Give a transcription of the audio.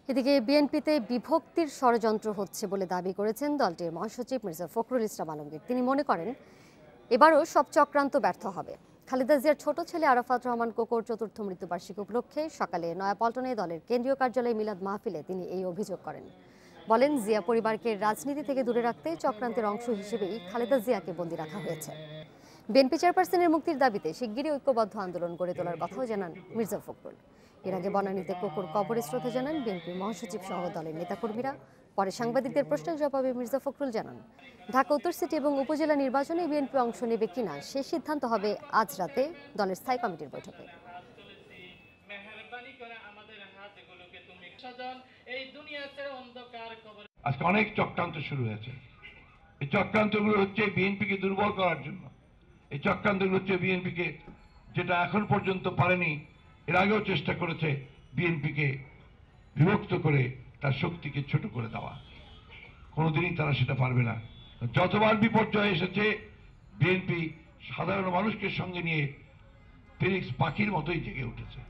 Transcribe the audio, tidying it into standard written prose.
এদিকে বিএনপিতে বিভক্তির ষড়যন্ত্র হচ্ছে বলে দাবি করেছেন দলটির মহাসচিব মির্জা ফখরুল ইসলাম আলমগীর। তিনি মনে করেন এবারও সব চক্রান্ত ব্যর্থ হবে। খালেদা জিয়ার ছোট ছেলে আরাফাত রহমান কোকোর চতুর্থ মৃত্যুবার্ষিকী উপলক্ষে সকালে নয়াপল্টনে দলের কেন্দ্রীয় কার্যালয়ে মিলাদ মাহফিলে তিনি এই অভিযোগ করেন। বলেন, জিয়া পরিবারকে রাজনীতি থেকে দূরে রাখতে চক্রান্তের অংশ হিসেবেই খালেদা জিয়াকে বন্দী রাখা হয়েছে। বিএনপি চেয়ারপারসনের মুক্তির দাবিতে শিগগিরই ঐক্যবদ্ধ আন্দোলন গড়ে তোলার কথাও জানান মির্জা ফখরুল। এর আগে বনানীতে কোকোর কবরে শ্রদ্ধা জানান বিএনপি মহাসচিব সহ দলের নেতাকর্মীরা। পরে সাংবাদিকদের প্রশ্নের জবাবে মির্জা ফখরুল জানান, ঢাকা উত্তর সিটি এবং উপজেলা নির্বাচনে বিএনপি অংশ নেবে কিনা সে সিদ্ধান্ত হবে আজ রাতে দলের স্থায়ী কমিটির বৈঠকে। আজকে অনেক চক্রান্ত শুরু হয়েছে। এই চক্রান্তগুলো হচ্ছে বিএনপিকে দুর্বল করার জন্য। এই চক্রান্তগুলো হচ্ছে বিএনপিকে, যেটা এখন পর্যন্ত পারেনি, এর আগেও চেষ্টা করেছে বিএনপিকে বিভক্ত করে তার শক্তিকে ছোট করে দেওয়া। কোনোদিনই তারা সেটা পারবে না। যতবার বিপর্যয় এসেছে বিএনপি সাধারণ মানুষকে সঙ্গে নিয়ে ফিনিক্স পাখির মতোই জেগে উঠেছে।